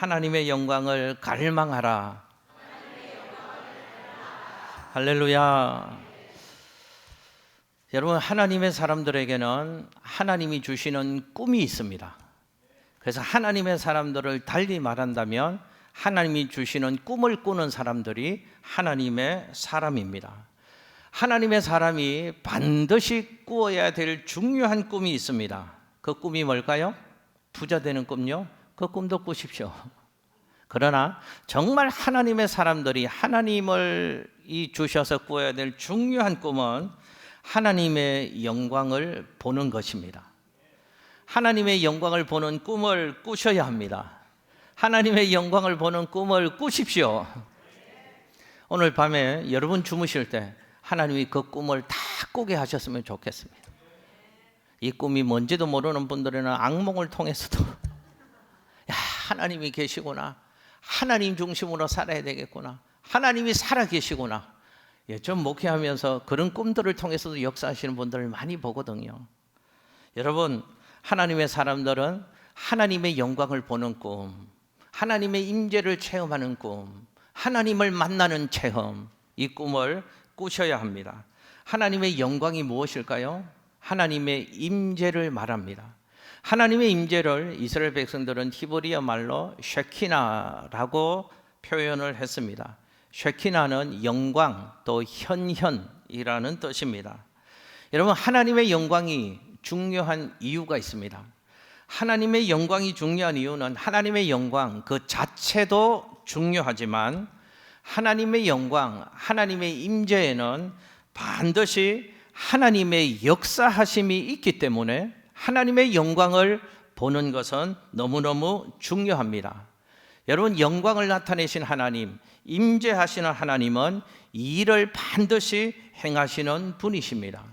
하나님의 영광을 갈망하라. 할렐루야. 여러분, 하나님의 사람들에게는 하나님이 주시는 꿈이 있습니다. 그래서 하나님의 사람들을 달리 말한다면 하나님이 주시는 꿈을 꾸는 사람들이 하나님의 사람입니다. 하나님의 사람이 반드시 꾸어야 될 중요한 꿈이 있습니다. 그 꿈이 뭘까요? 부자 되는 꿈요? 그 꿈도 꾸십시오. 그러나 정말 하나님의 사람들이 하나님을 주셔서 꾸어야 될 중요한 꿈은 하나님의 영광을 보는 것입니다. 하나님의 영광을 보는 꿈을 꾸셔야 합니다. 하나님의 영광을 보는 꿈을 꾸십시오. 오늘 밤에 여러분 주무실 때 하나님이 그 꿈을 다 꾸게 하셨으면 좋겠습니다. 이 꿈이 뭔지도 모르는 분들은 악몽을 통해서도 야, 하나님이 계시구나, 하나님 중심으로 살아야 되겠구나, 하나님이 살아 계시구나. 좀 목회하면서 그런 꿈들을 통해서도 역사하시는 분들을 많이 보거든요. 여러분, 하나님의 사람들은 하나님의 영광을 보는 꿈, 하나님의 임재를 체험하는 꿈, 하나님을 만나는 체험, 이 꿈을 꾸셔야 합니다. 하나님의 영광이 무엇일까요? 하나님의 임재를 말합니다. 하나님의 임재를 이스라엘 백성들은 히브리어 말로 쉐키나라고 표현을 했습니다. 쉐키나는 영광, 또 현현이라는 뜻입니다. 여러분, 하나님의 영광이 중요한 이유가 있습니다. 하나님의 영광이 중요한 이유는 하나님의 영광 그 자체도 중요하지만 하나님의 영광, 하나님의 임재에는 반드시 하나님의 역사하심이 있기 때문에 하나님의 영광을 보는 것은 너무너무 중요합니다. 여러분, 영광을 나타내신 하나님, 임재하시는 하나님은 이 일을 반드시 행하시는 분이십니다.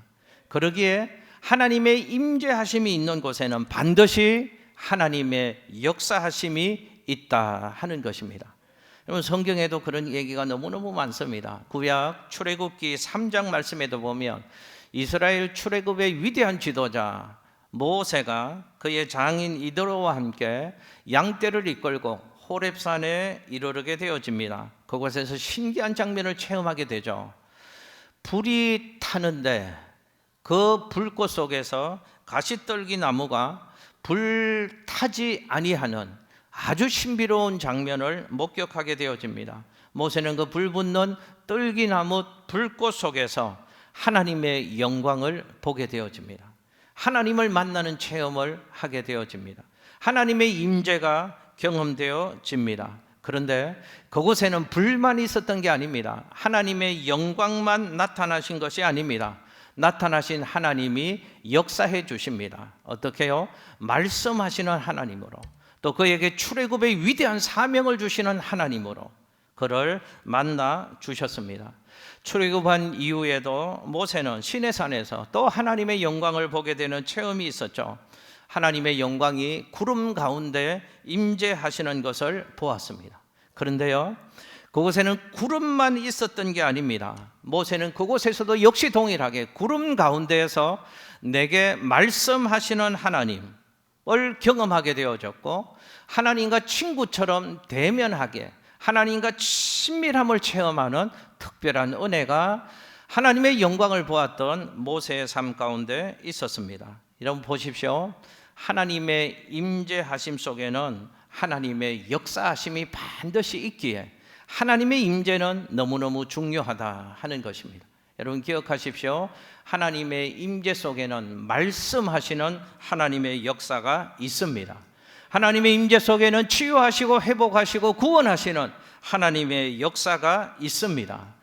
그러기에 하나님의 임재하심이 있는 곳에는 반드시 하나님의 역사하심이 있다 하는 것입니다. 여러분, 성경에도 그런 얘기가 너무너무 많습니다. 구약 출애굽기 3장 말씀에도 보면 이스라엘 출애굽의 위대한 지도자 모세가 그의 장인 이드로와 함께 양떼를 이끌고 호렙산에 이르르게 되어집니다. 그곳에서 신기한 장면을 체험하게 되죠. 불이 타는데 그 불꽃 속에서 가시떨기 나무가 불 타지 아니하는 아주 신비로운 장면을 목격하게 되어집니다. 모세는 그 불 붙는 떨기나무 불꽃 속에서 하나님의 영광을 보게 되어집니다. 하나님을 만나는 체험을 하게 되어집니다. 하나님의 임재가 경험되어집니다. 그런데 그곳에는 불만 있었던 게 아닙니다. 하나님의 영광만 나타나신 것이 아닙니다. 나타나신 하나님이 역사해 주십니다. 어떻게요? 말씀하시는 하나님으로, 또 그에게 출애굽의 위대한 사명을 주시는 하나님으로 그를 만나 주셨습니다. 출애굽한 이후에도 모세는 시내산에서 또 하나님의 영광을 보게 되는 체험이 있었죠. 하나님의 영광이 구름 가운데 임재하시는 것을 보았습니다. 그런데요, 그곳에는 구름만 있었던 게 아닙니다. 모세는 그곳에서도 역시 동일하게 구름 가운데에서 내게 말씀하시는 하나님을 경험하게 되어졌고, 하나님과 친구처럼 대면하게 하나님과 친밀함을 체험하는 특별한 은혜가 하나님의 영광을 보았던 모세의 삶 가운데 있었습니다. 여러분 보십시오. 하나님의 임재하심 속에는 하나님의 역사하심이 반드시 있기에 하나님의 임재는 너무너무 중요하다 하는 것입니다. 여러분 기억하십시오. 하나님의 임재 속에는 말씀하시는 하나님의 역사가 있습니다. 하나님의 임재 속에는 치유하시고 회복하시고 구원하시는 하나님의 역사가 있습니다.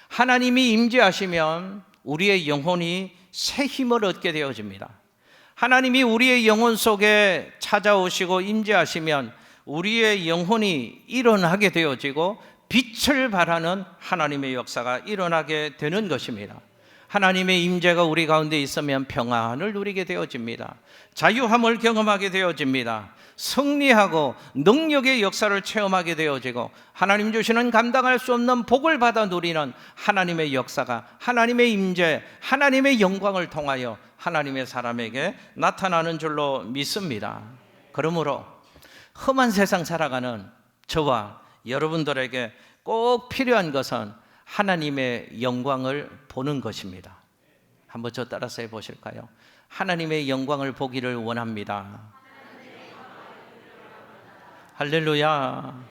하나님이 임재하시면 우리의 영혼이 새 힘을 얻게 되어집니다. 하나님이 우리의 영혼 속에 찾아오시고 임재하시면 우리의 영혼이 일어나게 되어지고 빛을 발하는 하나님의 역사가 일어나게 되는 것입니다. 하나님의 임재가 우리 가운데 있으면 평안을 누리게 되어집니다. 자유함을 경험하게 되어집니다. 승리하고 능력의 역사를 체험하게 되어지고 하나님 주시는 감당할 수 없는 복을 받아 누리는 하나님의 역사가, 하나님의 임재, 하나님의 영광을 통하여 하나님의 사람에게 나타나는 줄로 믿습니다. 그러므로 험한 세상 살아가는 저와 여러분들에게 꼭 필요한 것은 하나님의 영광을 보는 것입니다. 한번 저 따라서 해보실까요? 하나님의 영광을 보기를 원합니다. 할렐루야.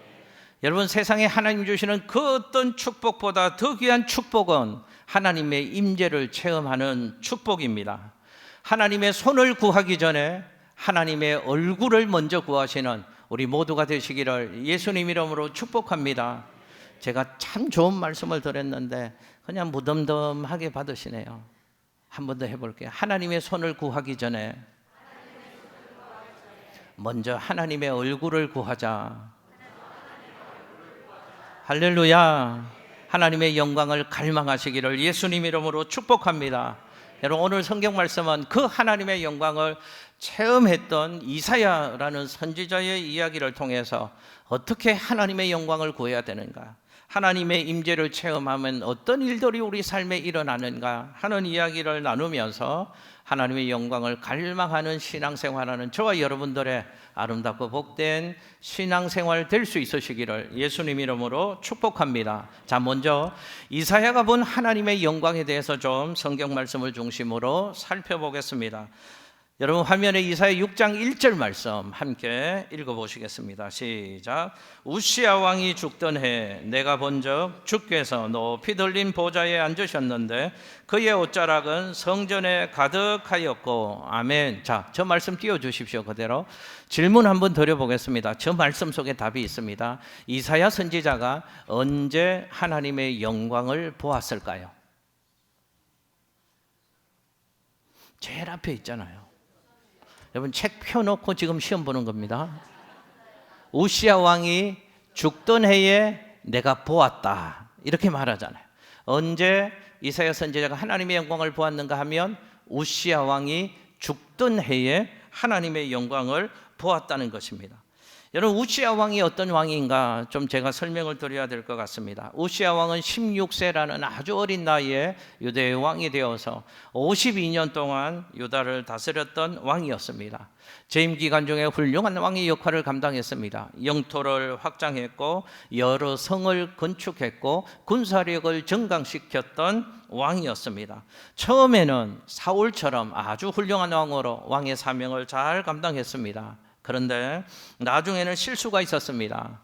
여러분, 세상에 하나님 주시는 그 어떤 축복보다 더 귀한 축복은 하나님의 임재를 체험하는 축복입니다. 하나님의 손을 구하기 전에 하나님의 얼굴을 먼저 구하시는 우리 모두가 되시기를 예수님 이름으로 축복합니다. 제가 참 좋은 말씀을 드렸는데 그냥 무덤덤하게 받으시네요. 한 번 더 해볼게요. 하나님의 손을 구하기 전에 먼저 하나님의 얼굴을 구하자. 할렐루야. 하나님의 영광을 갈망하시기를 예수님 이름으로 축복합니다. 여러분, 오늘 성경 말씀은 그 하나님의 영광을 체험했던 이사야라는 선지자의 이야기를 통해서 어떻게 하나님의 영광을 구해야 되는가, 하나님의 임재를 체험하면 어떤 일들이 우리 삶에 일어나는가 하는 이야기를 나누면서 하나님의 영광을 갈망하는 신앙생활하는 저와 여러분들의 아름답고 복된 신앙생활 될 수 있으시기를 예수님 이름으로 축복합니다. 자, 먼저 이사야가 본 하나님의 영광에 대해서 좀 성경 말씀을 중심으로 살펴보겠습니다. 여러분, 화면에 이사야 6장 1절 말씀 함께 읽어보시겠습니다. 시작. 우시야 왕이 죽던 해 내가 본적 주께서 높이 들린 보좌에 앉으셨는데 그의 옷자락은 성전에 가득하였고. 아멘. 자, 저 말씀 띄워주십시오. 그대로 질문 한번 드려보겠습니다. 저 말씀 속에 답이 있습니다. 이사야 선지자가 언제 하나님의 영광을 보았을까요? 제일 앞에 있잖아요. 여러분, 책 펴놓고 지금 시험 보는 겁니다. 우시야 왕이 죽던 해에 내가 보았다, 이렇게 말하잖아요. 언제 이사야 선지자가 하나님의 영광을 보았는가 하면 우시야 왕이 죽던 해에 하나님의 영광을 보았다는 것입니다. 여러분, 우시야 왕이 어떤 왕인가 좀 제가 설명을 드려야 될 것 같습니다. 우시야 왕은 16세라는 아주 어린 나이에 유대의 왕이 되어서 52년 동안 유다를 다스렸던 왕이었습니다. 재임 기간 중에 훌륭한 왕의 역할을 감당했습니다. 영토를 확장했고 여러 성을 건축했고 군사력을 증강시켰던 왕이었습니다. 처음에는 사울처럼 아주 훌륭한 왕으로 왕의 사명을 잘 감당했습니다. 그런데 나중에는 실수가 있었습니다.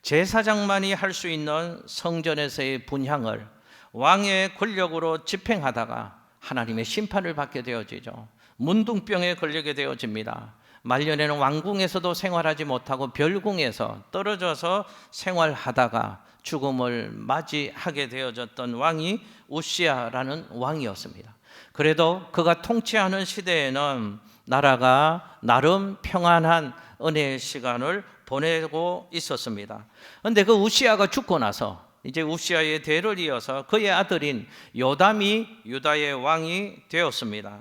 제사장만이 할 수 있는 성전에서의 분향을 왕의 권력으로 집행하다가 하나님의 심판을 받게 되어지죠. 문둥병에 걸리게 되어집니다. 말년에는 왕궁에서도 생활하지 못하고 별궁에서 떨어져서 생활하다가 죽음을 맞이하게 되어졌던 왕이 우시야라는 왕이었습니다. 그래도 그가 통치하는 시대에는 나라가 나름 평안한 은혜의 시간을 보내고 있었습니다. 그런데 그 우시야가 죽고 나서 이제 우시야의 대를 이어서 그의 아들인 요담이 유다의 왕이 되었습니다.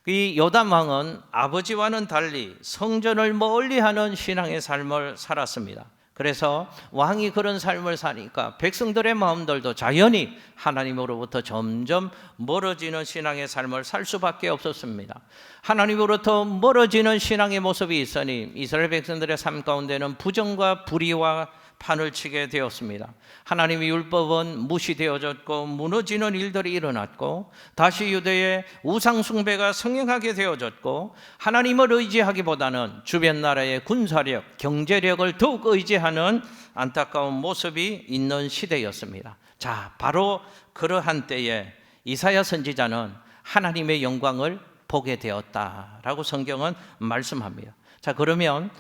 이 요담 왕은 아버지와는 달리 성전을 멀리하는 신앙의 삶을 살았습니다. 그래서 왕이 그런 삶을 사니까 백성들의 마음들도 자연히 하나님으로부터 점점 멀어지는 신앙의 삶을 살 수밖에 없었습니다. 하나님으로부터 멀어지는 신앙의 모습이 있으니 이스라엘 백성들의 삶 가운데는 부정과 불의와 판을 치게 되었습니다. 하나님의 율법은 무시되어졌고 무너지는 일들이 일어났고 다시 유대의 우상 숭배가 성행하게 되어졌고 하나님을 의지하기보다는 주변 나라의 군사력, 경제력을 더욱 의지하는 안타까운 모습이 있는 시대였습니다. 자, 바로 그러한 때에 이사야 선지자는 하나님의 영광을 보게 되었다라고 성경은 말씀합니다. 자, 그러면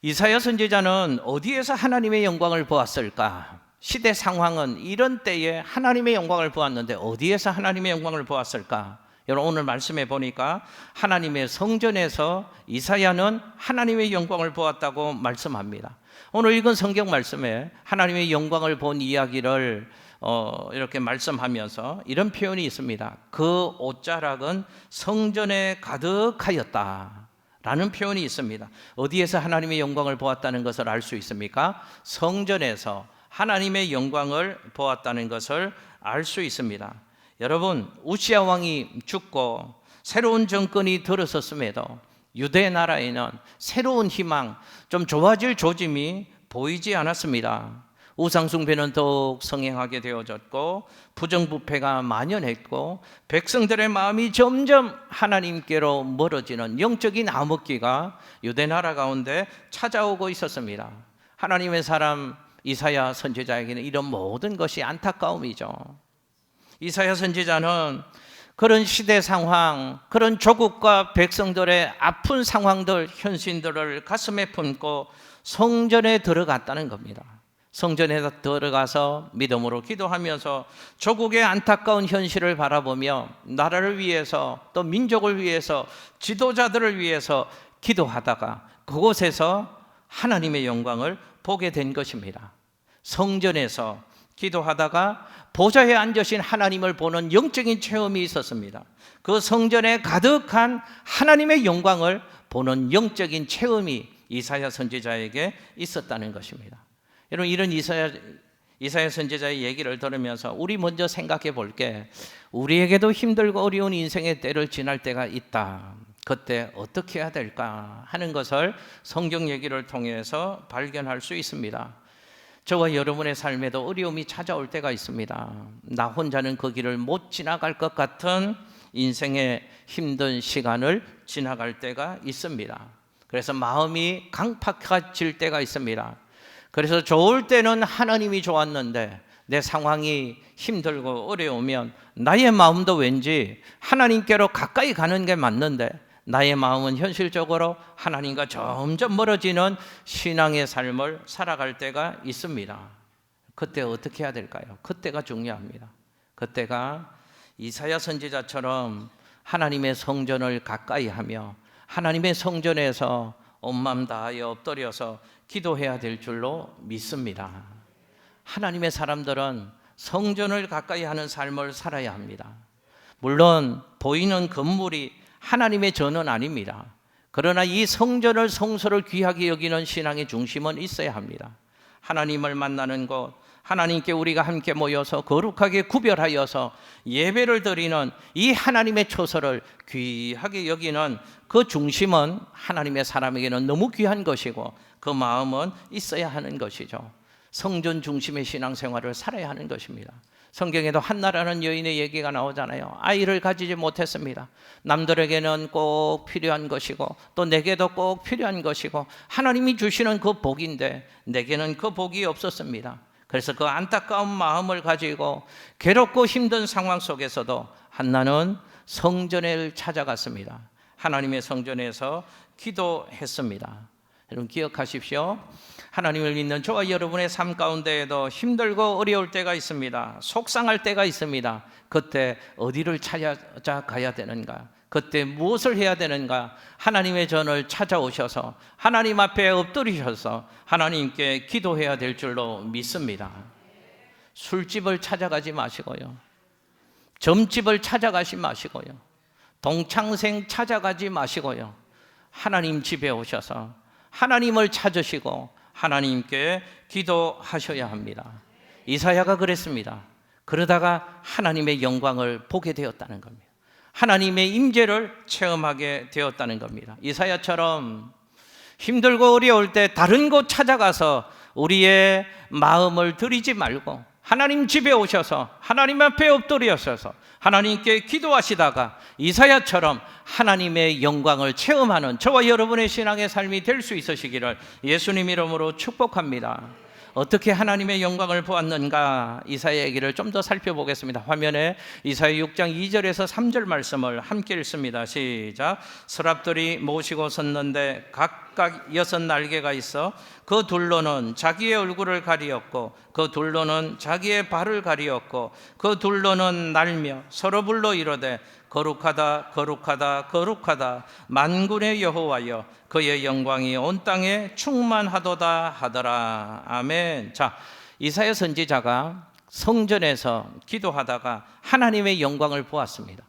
이사야 선지자는 어디에서 하나님의 영광을 보았을까? 시대 상황은 이런 때에 하나님의 영광을 보았는데 어디에서 하나님의 영광을 보았을까? 여러분, 오늘 말씀해 보니까 하나님의 성전에서 이사야는 하나님의 영광을 보았다고 말씀합니다. 오늘 읽은 성경 말씀에 하나님의 영광을 본 이야기를 이렇게 말씀하면서 이런 표현이 있습니다. 그 옷자락은 성전에 가득하였다 라는 표현이 있습니다. 어디에서 하나님의 영광을 보았다는 것을 알 수 있습니까? 성전에서 하나님의 영광을 보았다는 것을 알 수 있습니다. 여러분, 우시야 왕이 죽고 새로운 정권이 들어섰음에도 유대 나라에는 새로운 희망, 좀 좋아질 조짐이 보이지 않았습니다. 우상숭배는 더욱 성행하게 되어졌고 부정부패가 만연했고 백성들의 마음이 점점 하나님께로 멀어지는 영적인 암흑기가 유대 나라 가운데 찾아오고 있었습니다. 하나님의 사람 이사야 선지자에게는 이런 모든 것이 안타까움이죠. 이사야 선지자는 그런 시대 상황, 그런 조국과 백성들의 아픈 상황들, 현실들을 가슴에 품고 성전에 들어갔다는 겁니다. 성전에 들어가서 믿음으로 기도하면서 조국의 안타까운 현실을 바라보며 나라를 위해서 또 민족을 위해서 지도자들을 위해서 기도하다가 그곳에서 하나님의 영광을 보게 된 것입니다. 성전에서 기도하다가 보좌에 앉으신 하나님을 보는 영적인 체험이 있었습니다. 그 성전에 가득한 하나님의 영광을 보는 영적인 체험이 이사야 선지자에게 있었다는 것입니다. 여러분, 이런 이사야 선지자의 얘기를 들으면서 우리 먼저 생각해 볼게, 우리에게도 힘들고 어려운 인생의 때를 지날 때가 있다. 그때 어떻게 해야 될까 하는 것을 성경 얘기를 통해서 발견할 수 있습니다. 저와 여러분의 삶에도 어려움이 찾아올 때가 있습니다. 나 혼자는 그 길을 못 지나갈 것 같은 인생의 힘든 시간을 지나갈 때가 있습니다. 그래서 마음이 강팍해질 때가 있습니다. 그래서 좋을 때는 하나님이 좋았는데 내 상황이 힘들고 어려우면 나의 마음도 왠지 하나님께로 가까이 가는 게 맞는데 나의 마음은 현실적으로 하나님과 점점 멀어지는 신앙의 삶을 살아갈 때가 있습니다. 그때 어떻게 해야 될까요? 그때가 중요합니다. 그때가 이사야 선지자처럼 하나님의 성전을 가까이 하며 하나님의 성전에서 온 마음 다하여 엎드려서 기도해야 될 줄로 믿습니다. 하나님의 사람들은 성전을 가까이 하는 삶을 살아야 합니다. 물론 보이는 건물이 하나님의 전은 아닙니다. 그러나 이 성전을, 성소를 귀하게 여기는 신앙의 중심은 있어야 합니다. 하나님을 만나는 곳, 하나님께 우리가 함께 모여서 거룩하게 구별하여서 예배를 드리는 이 하나님의 처소를 귀하게 여기는 그 중심은 하나님의 사람에게는 너무 귀한 것이고 그 마음은 있어야 하는 것이죠. 성전 중심의 신앙생활을 살아야 하는 것입니다. 성경에도 한나라는 여인의 얘기가 나오잖아요. 아이를 가지지 못했습니다. 남들에게는 꼭 필요한 것이고 또 내게도 꼭 필요한 것이고 하나님이 주시는 그 복인데 내게는 그 복이 없었습니다. 그래서 그 안타까운 마음을 가지고 괴롭고 힘든 상황 속에서도 한나는 성전을 찾아갔습니다. 하나님의 성전에서 기도했습니다. 여러분 기억하십시오. 하나님을 믿는 저와 여러분의 삶 가운데에도 힘들고 어려울 때가 있습니다. 속상할 때가 있습니다. 그때 어디를 찾아가야 되는가? 그때 무엇을 해야 되는가? 하나님의 전을 찾아오셔서 하나님 앞에 엎드리셔서 하나님께 기도해야 될 줄로 믿습니다. 술집을 찾아가지 마시고요. 점집을 찾아가지 마시고요. 동창생 찾아가지 마시고요. 하나님 집에 오셔서 하나님을 찾으시고 하나님께 기도하셔야 합니다. 이사야가 그랬습니다. 그러다가 하나님의 영광을 보게 되었다는 겁니다. 하나님의 임재를 체험하게 되었다는 겁니다. 이사야처럼 힘들고 어려울 때 다른 곳 찾아가서 우리의 마음을 들이지 말고 하나님 집에 오셔서 하나님 앞에 엎드려셔서 하나님께 기도하시다가 이사야처럼 하나님의 영광을 체험하는 저와 여러분의 신앙의 삶이 될 수 있으시기를 예수님 이름으로 축복합니다. 어떻게 하나님의 영광을 보았는가? 이사야 얘기를 좀 더 살펴보겠습니다. 화면에 이사야 6장 2절에서 3절 말씀을 함께 읽습니다. 시작. 서랍들이 모시고 섰는데 각각 6날개가 있어 그 둘로는 자기의 얼굴을 가리었고 그 둘로는 자기의 발을 가리었고 그 둘로는 날며 서로 불러 이르되 거룩하다 거룩하다 거룩하다 만군의 여호와여 그의 영광이 온 땅에 충만하도다 하더라. 아멘. 자, 이사야 선지자가 성전에서 기도하다가 하나님의 영광을 보았습니다.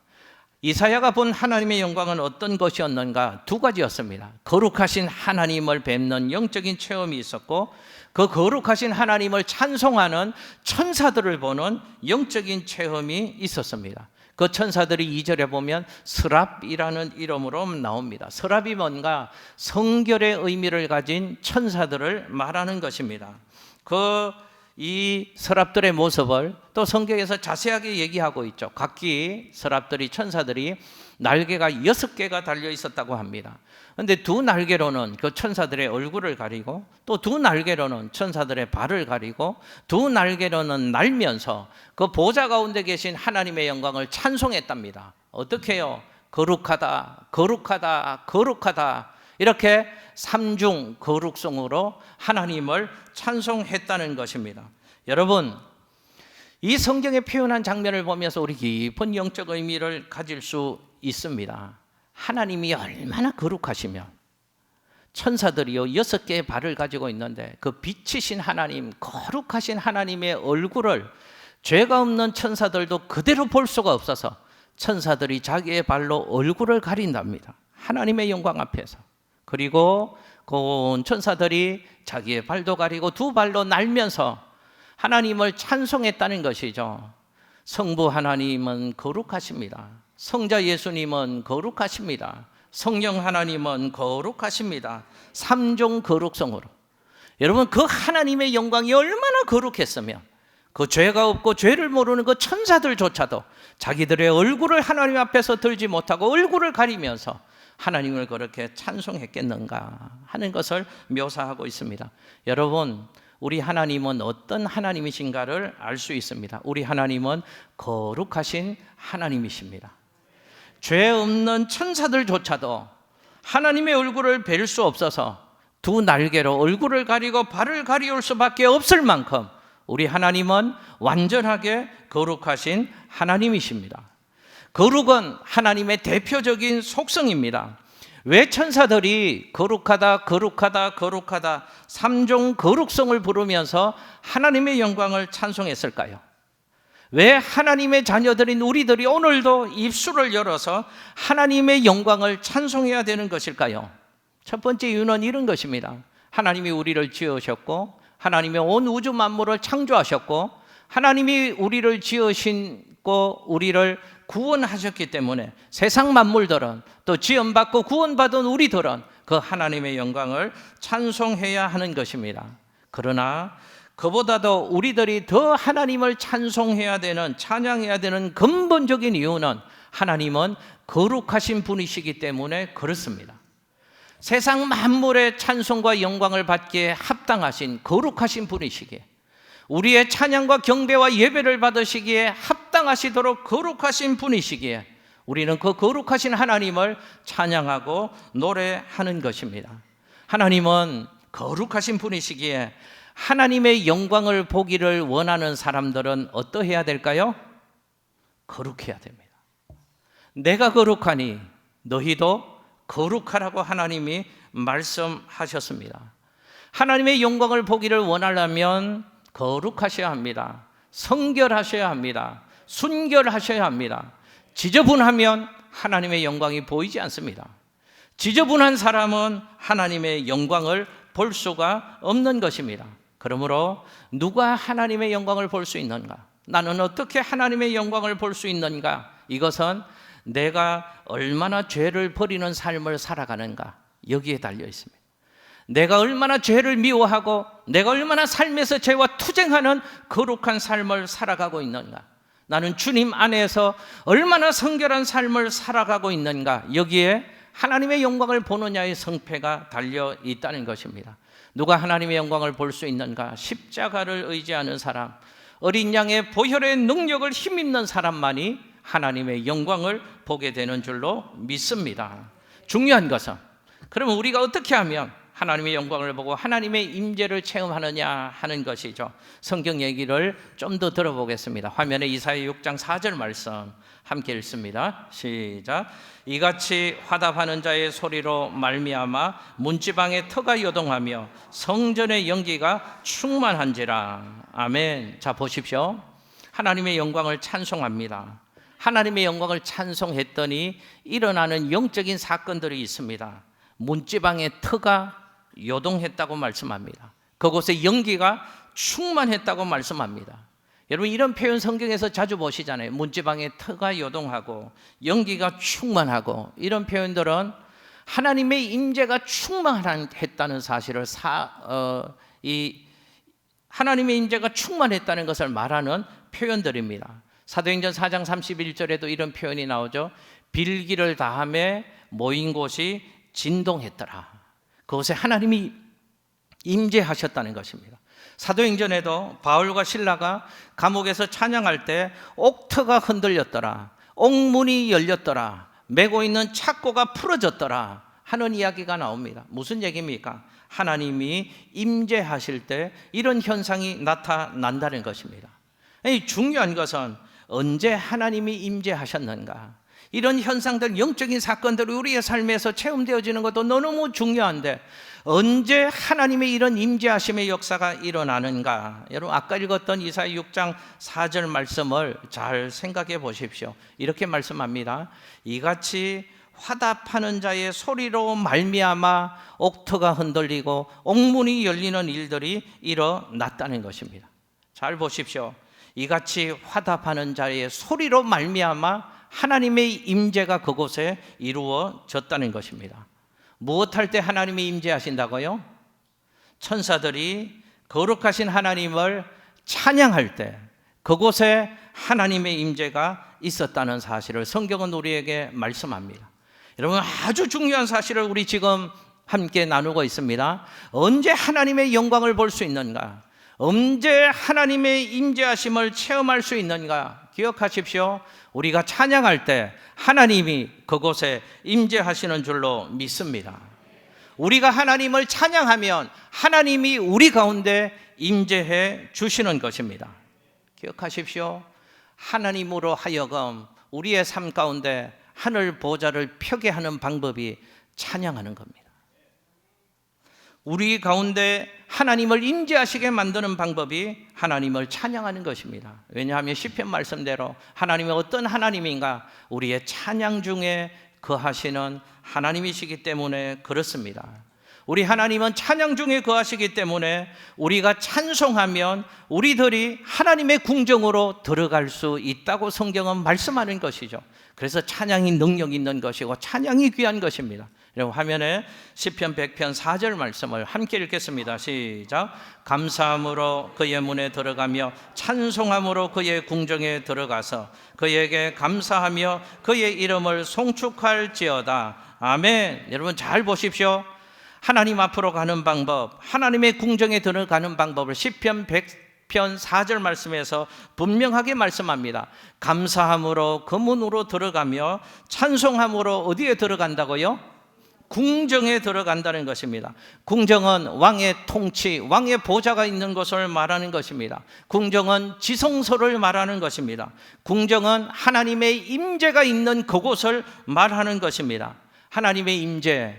이사야가 본 하나님의 영광은 어떤 것이었는가? 두 가지였습니다. 거룩하신 하나님을 뵙는 영적인 체험이 있었고 그 거룩하신 하나님을 찬송하는 천사들을 보는 영적인 체험이 있었습니다. 그 천사들이 2절에 보면 스랍이라는 이름으로 나옵니다. 스랍이 뭔가 성결의 의미를 가진 천사들을 말하는 것입니다. 이 서랍들의 모습을 또 성경에서 자세하게 얘기하고 있죠. 각기 서랍들이, 천사들이 날개가 6개가 달려 있었다고 합니다. 그런데 2날개로는 그 천사들의 얼굴을 가리고, 또 2날개로는 천사들의 발을 가리고, 2날개로는 날면서 그 보좌 가운데 계신 하나님의 영광을 찬송했답니다. 어떻게 해요? 거룩하다, 거룩하다, 거룩하다, 이렇게 삼중 거룩성으로 하나님을 찬송했다는 것입니다. 여러분, 이 성경에 표현한 장면을 보면서 우리 깊은 영적 의미를 가질 수 있습니다. 하나님이 얼마나 거룩하시면, 천사들이요 6개의 발을 가지고 있는데 그 빛이신 하나님, 거룩하신 하나님의 얼굴을 죄가 없는 천사들도 그대로 볼 수가 없어서 천사들이 자기의 발로 얼굴을 가린답니다. 하나님의 영광 앞에서. 그리고 그 천사들이 자기의 발도 가리고 2발로 날면서 하나님을 찬송했다는 것이죠. 성부 하나님은 거룩하십니다. 성자 예수님은 거룩하십니다. 성령 하나님은 거룩하십니다. 삼종 거룩성으로. 여러분, 그 하나님의 영광이 얼마나 거룩했으면 그 죄가 없고 죄를 모르는 그 천사들조차도 자기들의 얼굴을 하나님 앞에서 들지 못하고 얼굴을 가리면서 하나님을 그렇게 찬송했겠는가 하는 것을 묘사하고 있습니다. 여러분, 우리 하나님은 어떤 하나님이신가를 알 수 있습니다. 우리 하나님은 거룩하신 하나님이십니다. 죄 없는 천사들조차도 하나님의 얼굴을 뵐 수 없어서 2날개로 얼굴을 가리고 발을 가리울 수밖에 없을 만큼 우리 하나님은 완전하게 거룩하신 하나님이십니다. 거룩은 하나님의 대표적인 속성입니다. 왜 천사들이 거룩하다, 거룩하다, 거룩하다 삼종 거룩성을 부르면서 하나님의 영광을 찬송했을까요? 왜 하나님의 자녀들인 우리들이 오늘도 입술을 열어서 하나님의 영광을 찬송해야 되는 것일까요? 첫 번째 이유는 이런 것입니다. 하나님이 우리를 지으셨고 하나님의 온 우주 만물을 창조하셨고 하나님이 우리를 지으시고 우리를 구원하셨기 때문에 세상 만물들은, 또 지음받고 구원받은 우리들은 그 하나님의 영광을 찬송해야 하는 것입니다. 그러나 그보다도 우리들이 더 하나님을 찬송해야 되는, 찬양해야 되는 근본적인 이유는 하나님은 거룩하신 분이시기 때문에 그렇습니다. 세상 만물의 찬송과 영광을 받기에 합당하신 거룩하신 분이시기에, 우리의 찬양과 경배와 예배를 받으시기에 합당하시도록 거룩하신 분이시기에 우리는 그 거룩하신 하나님을 찬양하고 노래하는 것입니다. 하나님은 거룩하신 분이시기에 하나님의 영광을 보기를 원하는 사람들은 어떠해야 될까요? 거룩해야 됩니다. 내가 거룩하니 너희도 거룩하라고 하나님이 말씀하셨습니다. 하나님의 영광을 보기를 원하려면 거룩하셔야 합니다. 성결하셔야 합니다. 순결하셔야 합니다. 지저분하면 하나님의 영광이 보이지 않습니다. 지저분한 사람은 하나님의 영광을 볼 수가 없는 것입니다. 그러므로 누가 하나님의 영광을 볼 수 있는가? 나는 어떻게 하나님의 영광을 볼 수 있는가? 이것은 내가 얼마나 죄를 버리는 삶을 살아가는가, 여기에 달려 있습니다. 내가 얼마나 죄를 미워하고 내가 얼마나 삶에서 죄와 투쟁하는 거룩한 삶을 살아가고 있는가, 나는 주님 안에서 얼마나 성결한 삶을 살아가고 있는가, 여기에 하나님의 영광을 보느냐의 성패가 달려 있다는 것입니다. 누가 하나님의 영광을 볼 수 있는가? 십자가를 의지하는 사람, 어린 양의 보혈의 능력을 힘입는 사람만이 하나님의 영광을 보게 되는 줄로 믿습니다. 중요한 것은, 그러면 우리가 어떻게 하면 하나님의 영광을 보고 하나님의 임재를 체험하느냐 하는 것이죠. 성경 얘기를 좀 더 들어보겠습니다. 화면에 이사야 6장 4절 말씀 함께 읽습니다. 시작. 이같이 화답하는 자의 소리로 말미암아 문지방의 터가 요동하며 성전의 연기가 충만한지라. 아멘. 자, 보십시오. 하나님의 영광을 찬송합니다. 하나님의 영광을 찬송했더니 일어나는 영적인 사건들이 있습니다. 문지방의 터가 요동했다고 말씀합니다. 그곳에 연기가 충만했다고 말씀합니다. 여러분 이런 표현 성경에서 자주 보시잖아요. 문지방에 터가 요동하고 연기가 충만하고, 이런 표현들은 하나님의 임재가 충만했다는 사실을 하나님의 임재가 충만했다는 것을 말하는 표현들입니다. 사도행전 4장 31절에도 이런 표현이 나오죠. 빌기를 다함에 모인 곳이 진동했더라. 그곳에 하나님이 임재하셨다는 것입니다. 사도행전에도 바울과 실라가 감옥에서 찬양할 때 옥터가 흔들렸더라, 옥문이 열렸더라, 메고 있는 착고가 풀어졌더라 하는 이야기가 나옵니다. 무슨 얘기입니까? 하나님이 임재하실 때 이런 현상이 나타난다는 것입니다. 중요한 것은 언제 하나님이 임재하셨는가, 이런 현상들, 영적인 사건들이 우리의 삶에서 체험되어지는 것도 너무 중요한데 언제 하나님의 이런 임재하심의 역사가 일어나는가? 여러분 아까 읽었던 이사야 6장 4절 말씀을 잘 생각해 보십시오. 이렇게 말씀합니다. 이같이 화답하는 자의 소리로 말미암아 옥터가 흔들리고 옥문이 열리는 일들이 일어났다는 것입니다. 잘 보십시오. 이같이 화답하는 자의 소리로 말미암아 하나님의 임재가 그곳에 이루어졌다는 것입니다. 무엇할 때 하나님이 임재하신다고요? 천사들이 거룩하신 하나님을 찬양할 때 그곳에 하나님의 임재가 있었다는 사실을 성경은 우리에게 말씀합니다. 여러분 아주 중요한 사실을 우리 지금 함께 나누고 있습니다. 언제 하나님의 영광을 볼 수 있는가? 언제 하나님의 임재하심을 체험할 수 있는가? 기억하십시오. 우리가 찬양할 때 하나님이 그곳에 임재하시는 줄로 믿습니다. 우리가 하나님을 찬양하면 하나님이 우리 가운데 임재해 주시는 것입니다. 기억하십시오. 하나님으로 하여금 우리의 삶 가운데 하늘 보좌를 펴게 하는 방법이 찬양하는 겁니다. 우리 가운데 하나님을 임재하시게 만드는 방법이 하나님을 찬양하는 것입니다. 왜냐하면 시편 말씀대로 하나님이 어떤 하나님인가? 우리의 찬양 중에 거하시는 하나님이시기 때문에 그렇습니다. 우리 하나님은 찬양 중에 거하시기 때문에 우리가 찬송하면 우리들이 하나님의 궁정으로 들어갈 수 있다고 성경은 말씀하는 것이죠. 그래서 찬양이 능력 있는 것이고 찬양이 귀한 것입니다. 여러분 화면에 시편 100편 4절 말씀을 함께 읽겠습니다. 시작. 감사함으로 그의 문에 들어가며 찬송함으로 그의 궁정에 들어가서 그에게 감사하며 그의 이름을 송축할지어다. 아멘. 여러분 잘 보십시오. 하나님 앞으로 가는 방법, 하나님의 궁정에 들어가는 방법을 시편 100편 4절 말씀에서 분명하게 말씀합니다. 감사함으로 그 문으로 들어가며 찬송함으로 어디에 들어간다고요? 궁정에 들어간다는 것입니다. 궁정은 왕의 통치, 왕의 보좌가 있는 것을 말하는 것입니다. 궁정은 지성소를 말하는 것입니다. 궁정은 하나님의 임재가 있는 그곳을 말하는 것입니다. 하나님의 임재,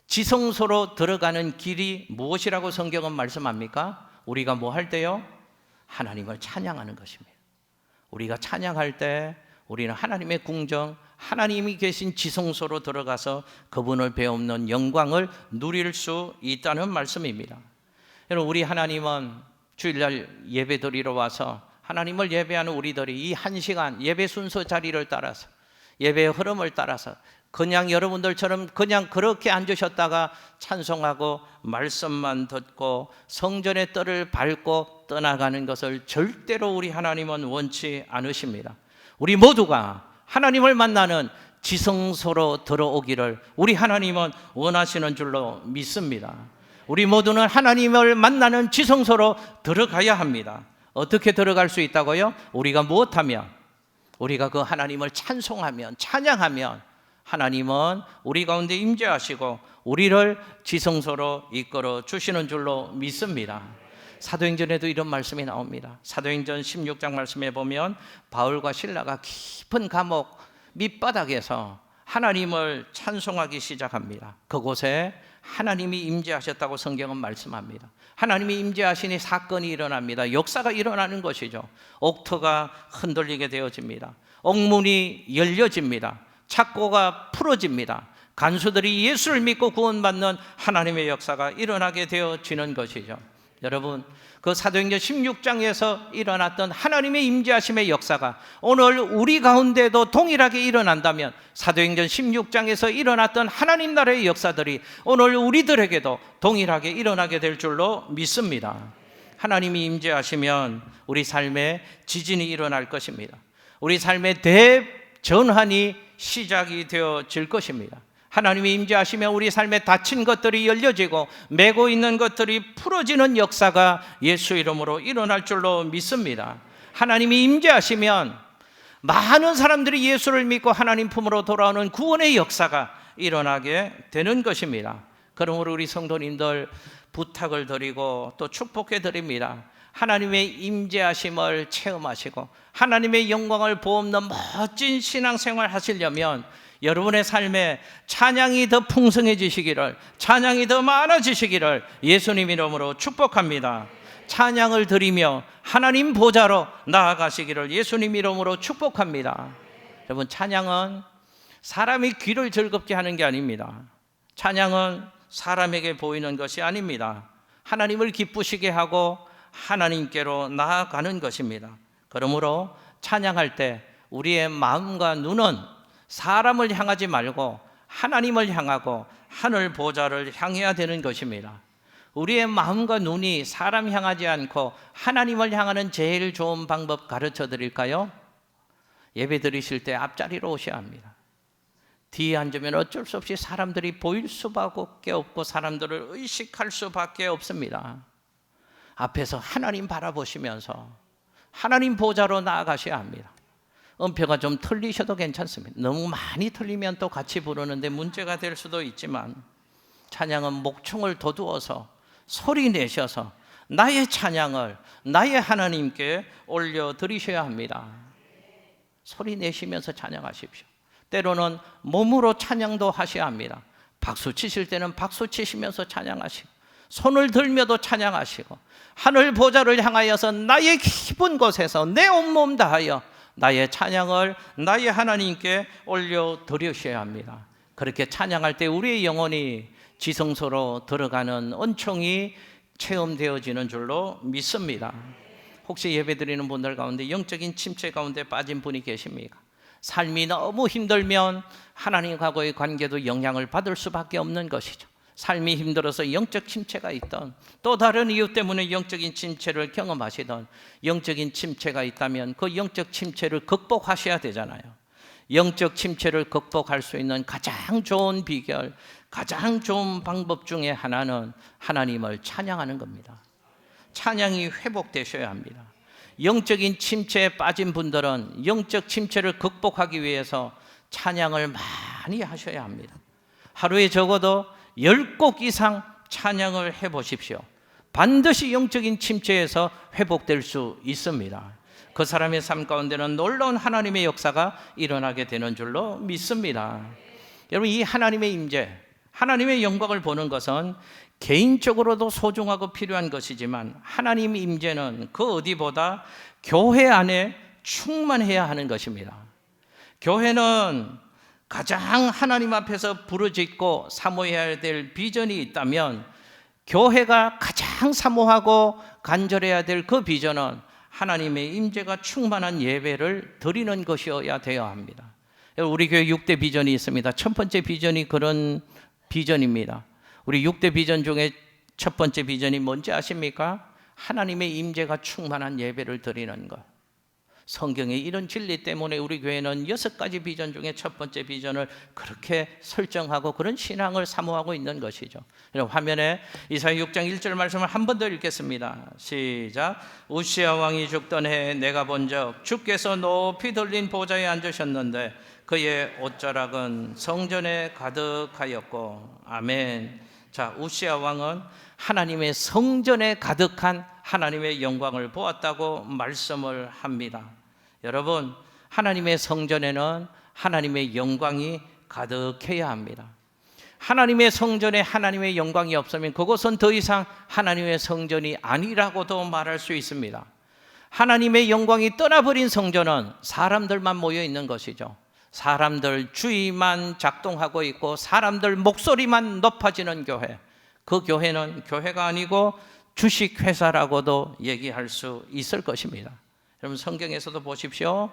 지성소로 들어가는 길이 무엇이라고 성경은 말씀합니까? 우리가 뭐 할 때요? 하나님을 찬양하는 것입니다. 우리가 찬양할 때 우리는 하나님의 궁정, 하나님이 계신 지성소로 들어가서 그분을 배우는 영광을 누릴 수 있다는 말씀입니다. 여러분 우리 하나님은 주일날 예배 드리러 와서 하나님을 예배하는 우리들이 이 한 시간 예배 순서 자리를 따라서 예배의 흐름을 따라서 그냥 여러분들처럼 그냥 그렇게 앉으셨다가 찬송하고 말씀만 듣고 성전의 뜰을 밟고 떠나가는 것을 절대로 우리 하나님은 원치 않으십니다. 우리 모두가 하나님을 만나는 지성소로 들어오기를 우리 하나님은 원하시는 줄로 믿습니다. 우리 모두는 하나님을 만나는 지성소로 들어가야 합니다. 어떻게 들어갈 수 있다고요? 우리가 무엇하면? 우리가 그 하나님을 찬송하면, 찬양하면 하나님은 우리 가운데 임재하시고 우리를 지성소로 이끌어 주시는 줄로 믿습니다. 사도행전에도 이런 말씀이 나옵니다. 사도행전 16장 말씀에 보면 바울과 실라가 깊은 감옥 밑바닥에서 하나님을 찬송하기 시작합니다. 그곳에 하나님이 임재하셨다고 성경은 말씀합니다. 하나님이 임재하시니 사건이 일어납니다. 역사가 일어나는 것이죠. 옥터가 흔들리게 되어집니다. 옥문이 열려집니다. 착고가 풀어집니다. 간수들이 예수를 믿고 구원받는 하나님의 역사가 일어나게 되어지는 것이죠. 여러분, 그 사도행전 16장에서 일어났던 하나님의 임재하심의 역사가 오늘 우리 가운데도 동일하게 일어난다면 사도행전 16장에서 일어났던 하나님 나라의 역사들이 오늘 우리들에게도 동일하게 일어나게 될 줄로 믿습니다. 하나님이 임재하시면 우리 삶에 지진이 일어날 것입니다. 우리 삶의 대전환이 시작이 되어질 것입니다. 하나님이 임재하시면 우리 삶에 닫힌 것들이 열려지고 매고 있는 것들이 풀어지는 역사가 예수 이름으로 일어날 줄로 믿습니다. 하나님이 임재하시면 많은 사람들이 예수를 믿고 하나님 품으로 돌아오는 구원의 역사가 일어나게 되는 것입니다. 그러므로 우리 성도님들 부탁을 드리고 또 축복해 드립니다. 하나님의 임재하심을 체험하시고 하나님의 영광을 보옵는 멋진 신앙생활 하시려면 여러분의 삶에 찬양이 더 풍성해지시기를, 찬양이 더 많아지시기를 예수님 이름으로 축복합니다. 찬양을 드리며 하나님 보좌로 나아가시기를 예수님 이름으로 축복합니다. 여러분, 찬양은 사람이 귀를 즐겁게 하는 게 아닙니다. 찬양은 사람에게 보이는 것이 아닙니다. 하나님을 기쁘시게 하고 하나님께로 나아가는 것입니다. 그러므로 찬양할 때 우리의 마음과 눈은 사람을 향하지 말고 하나님을 향하고 하늘 보좌를 향해야 되는 것입니다. 우리의 마음과 눈이 사람 향하지 않고 하나님을 향하는 제일 좋은 방법 가르쳐 드릴까요? 예배 드리실 때 앞자리로 오셔야 합니다. 뒤에 앉으면 어쩔 수 없이 사람들이 보일 수밖에 없고 사람들을 의식할 수밖에 없습니다. 앞에서 하나님 바라보시면서 하나님 보좌로 나아가셔야 합니다. 음표가 좀 틀리셔도 괜찮습니다. 너무 많이 틀리면 또 같이 부르는데 문제가 될 수도 있지만 찬양은 목청을 돋우어서 소리 내셔서 나의 찬양을 나의 하나님께 올려드리셔야 합니다. 소리 내시면서 찬양하십시오. 때로는 몸으로 찬양도 하셔야 합니다. 박수 치실 때는 박수 치시면서 찬양하시고 손을 들며도 찬양하시고 하늘 보좌를 향하여서 나의 깊은 곳에서 내 온몸 다하여 나의 찬양을 나의 하나님께 올려드리셔야 합니다. 그렇게 찬양할 때 우리의 영혼이 지성소로 들어가는 은총이 체험되어지는 줄로 믿습니다. 혹시 예배드리는 분들 가운데 영적인 침체 가운데 빠진 분이 계십니까? 삶이 너무 힘들면 하나님과의 관계도 영향을 받을 수밖에 없는 것이죠. 삶이 힘들어서 영적 침체가 있던 또 다른 이유 때문에 영적인 침체를 경험하시던 영적인 침체가 있다면 그 영적 침체를 극복하셔야 되잖아요. 영적 침체를 극복할 수 있는 가장 좋은 비결, 가장 좋은 방법 중에 하나는 하나님을 찬양하는 겁니다. 찬양이 회복되셔야 합니다. 영적인 침체에 빠진 분들은 영적 침체를 극복하기 위해서 찬양을 많이 하셔야 합니다. 하루에 적어도 10곡 이상 찬양을 해보십시오. 반드시 영적인 침체에서 회복될 수 있습니다. 그 사람의 삶 가운데는 놀라운 하나님의 역사가 일어나게 되는 줄로 믿습니다. 여러분, 이 하나님의 임재, 하나님의 영광을 보는 것은 개인적으로도 소중하고 필요한 것이지만 하나님의 임재는 그 어디보다 교회 안에 충만해야 하는 것입니다. 교회는 가장 하나님 앞에서 부르짖고 사모해야 될 비전이 있다면 교회가 가장 사모하고 간절해야 될 그 비전은 하나님의 임재가 충만한 예배를 드리는 것이어야 되어야 합니다. 우리 교회 6대 비전이 있습니다. 첫 번째 비전이 그런 비전입니다. 우리 6대 비전 중에 첫 번째 비전이 뭔지 아십니까? 하나님의 임재가 충만한 예배를 드리는 것. 성경의 이런 진리 때문에 우리 교회는 6가지 비전 중에 첫 번째 비전을 그렇게 설정하고 그런 신앙을 사모하고 있는 것이죠. 화면에 이사야 6장 1절 말씀을 한 번 더 읽겠습니다. 시작. 우시야 왕이 죽던 해에 내가 본 적 주께서 높이 들린 보좌에 앉으셨는데 그의 옷자락은 성전에 가득하였고. 아멘. 자, 우시야 왕은 하나님의 성전에 가득한 하나님의 영광을 보았다고 말씀을 합니다. 여러분, 하나님의 성전에는 하나님의 영광이 가득해야 합니다. 하나님의 성전에 하나님의 영광이 없으면 그것은 더 이상 하나님의 성전이 아니라고도 말할 수 있습니다. 하나님의 영광이 떠나버린 성전은 사람들만 모여 있는 것이죠. 사람들 주의만 작동하고 있고 사람들 목소리만 높아지는 교회, 그 교회는 교회가 아니고 주식회사라고도 얘기할 수 있을 것입니다. 여러분 성경에서도 보십시오.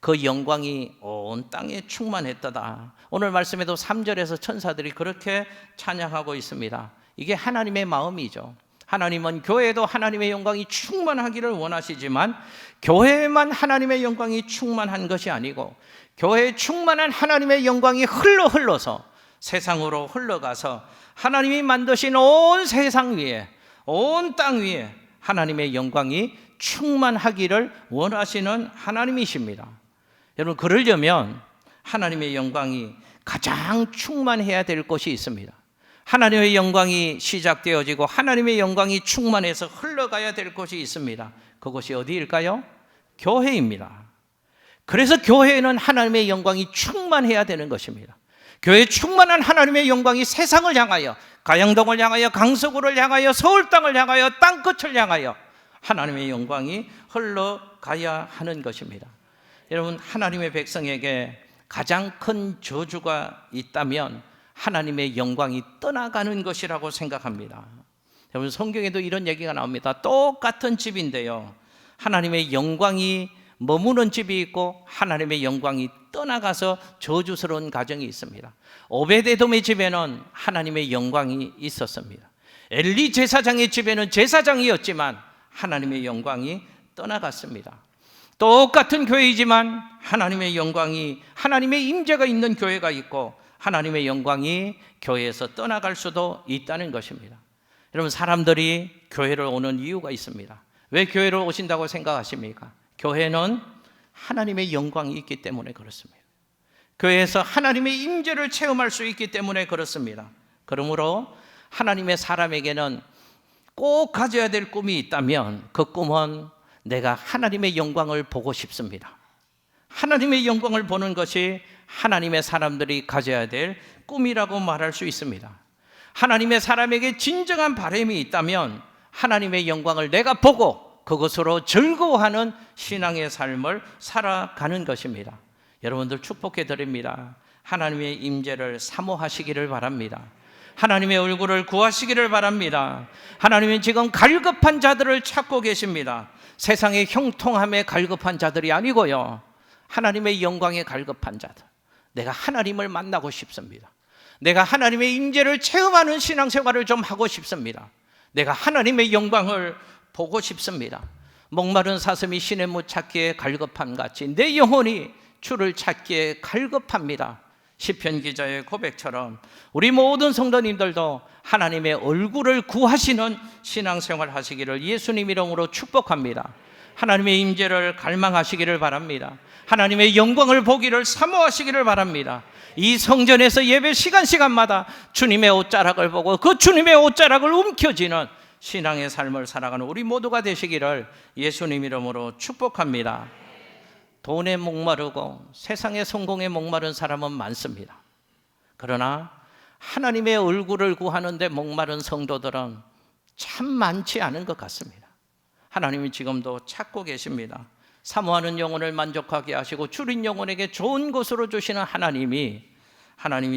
그 영광이 온 땅에 충만했다다. 오늘 말씀에도 3절에서 천사들이 그렇게 찬양하고 있습니다. 이게 하나님의 마음이죠. 하나님은 교회에도 하나님의 영광이 충만하기를 원하시지만 교회에만 하나님의 영광이 충만한 것이 아니고 교회에 충만한 하나님의 영광이 흘러서 세상으로 흘러가서 하나님이 만드신 온 세상 위에, 온 땅 위에 하나님의 영광이 충만하기를 원하시는 하나님이십니다. 여러분 그러려면 하나님의 영광이 가장 충만해야 될 것이 있습니다. 하나님의 영광이 시작되어지고 하나님의 영광이 충만해서 흘러가야 될 것이 있습니다. 그것이 어디일까요? 교회입니다. 그래서 교회에는 하나님의 영광이 충만해야 되는 것입니다. 교회에 충만한 하나님의 영광이 세상을 향하여, 가양동을 향하여, 강서구를 향하여, 서울 땅을 향하여, 땅끝을 향하여 하나님의 영광이 흘러가야 하는 것입니다. 여러분 하나님의 백성에게 가장 큰 저주가 있다면 하나님의 영광이 떠나가는 것이라고 생각합니다. 여러분 성경에도 이런 얘기가 나옵니다. 똑같은 집인데요, 하나님의 영광이 머무는 집이 있고 하나님의 영광이 떠나가서 저주스러운 가정이 있습니다. 오베데돔의 집에는 하나님의 영광이 있었습니다. 엘리 제사장의 집에는 제사장이었지만 하나님의 영광이 떠나갔습니다. 똑같은 교회이지만 하나님의 영광이, 하나님의 임재가 있는 교회가 있고 하나님의 영광이 교회에서 떠나갈 수도 있다는 것입니다. 여러분 사람들이 교회를 오는 이유가 있습니다. 왜 교회를 오신다고 생각하십니까? 교회는 하나님의 영광이 있기 때문에 그렇습니다. 교회에서 하나님의 임재를 체험할 수 있기 때문에 그렇습니다. 그러므로 하나님의 사람에게는 꼭 가져야 될 꿈이 있다면 그 꿈은 내가 하나님의 영광을 보고 싶습니다. 하나님의 영광을 보는 것이 하나님의 사람들이 가져야 될 꿈이라고 말할 수 있습니다. 하나님의 사람에게 진정한 바람이 있다면 하나님의 영광을 내가 보고 그것으로 즐거워하는 신앙의 삶을 살아가는 것입니다. 여러분들 축복해 드립니다. 하나님의 임재를 사모하시기를 바랍니다. 하나님의 얼굴을 구하시기를 바랍니다. 하나님은 지금 갈급한 자들을 찾고 계십니다. 세상의 형통함에 갈급한 자들이 아니고요, 하나님의 영광에 갈급한 자들. 내가 하나님을 만나고 싶습니다. 내가 하나님의 임재를 체험하는 신앙생활을 좀 하고 싶습니다. 내가 하나님의 영광을 보고 싶습니다. 목마른 사슴이 시냇물 찾기에 갈급함 같이 내 영혼이 주를 찾기에 갈급합니다. 시편 기자의 고백처럼 우리 모든 성도님들도 하나님의 얼굴을 구하시는 신앙생활 하시기를 예수님 이름으로 축복합니다. 하나님의 임재를 갈망하시기를 바랍니다. 하나님의 영광을 보기를 사모하시기를 바랍니다. 이 성전에서 예배 시간마다 주님의 옷자락을 보고 그 주님의 옷자락을 움켜쥐는 신앙의 삶을 살아가는 우리 모두가 되시기를 예수님 이름으로 축복합니다. 돈에 목마르고 세상의 성공에 목마른 사람은 많습니다. 그러나 하나님의 얼굴을 구하는데 목마른 성도들은 참 많지 않은 것 같습니다. 하나님이 지금도 찾고 계십니다. 사모하는 영혼을 만족하게 하시고 줄인 영혼에게 좋은 것으로 주시는 하나님이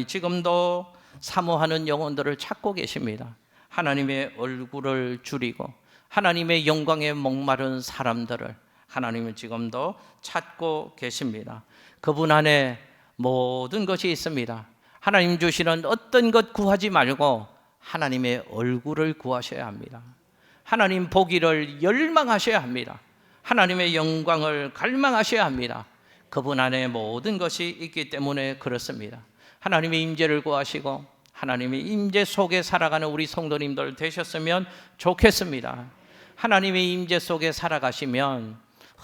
지금도 사모하는 영혼들을 찾고 계십니다. 하나님의 얼굴을 줄이고 하나님의 영광에 목마른 사람들을 하나님은 지금도 찾고 계십니다. 그분 안에 모든 것이 있습니다. 하나님 주시는 어떤 것 구하지 말고 하나님의 얼굴을 구하셔야 합니다. 하나님 보기를 열망하셔야 합니다. 하나님의 영광을 갈망하셔야 합니다. 그분 안에 모든 것이 있기 때문에 그렇습니다. 하나님의 임재를 구하시고 하나님의 임재 속에 살아가는 우리 성도님들 되셨으면 좋겠습니다. 하나님의 임재 속에 살아가시면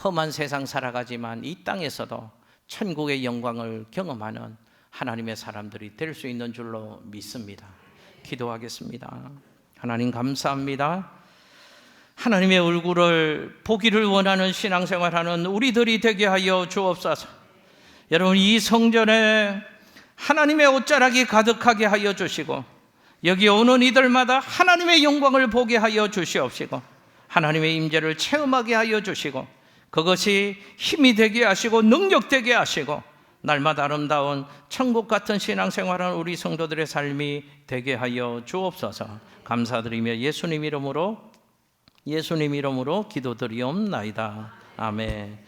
험한 세상 살아가지만 이 땅에서도 천국의 영광을 경험하는 하나님의 사람들이 될 수 있는 줄로 믿습니다. 기도하겠습니다. 하나님 감사합니다. 하나님의 얼굴을 보기를 원하는 신앙생활하는 우리들이 되게 하여 주옵소서. 여러분 이 성전에 하나님의 옷자락이 가득하게 하여 주시고 여기 오는 이들마다 하나님의 영광을 보게 하여 주시옵시고 하나님의 임재를 체험하게 하여 주시고 그것이 힘이 되게 하시고 능력 되게 하시고 날마다 아름다운 천국 같은 신앙생활하는 우리 성도들의 삶이 되게 하여 주옵소서. 감사드리며 예수님 이름으로 예수님 이름으로 기도드리옵나이다. 아멘.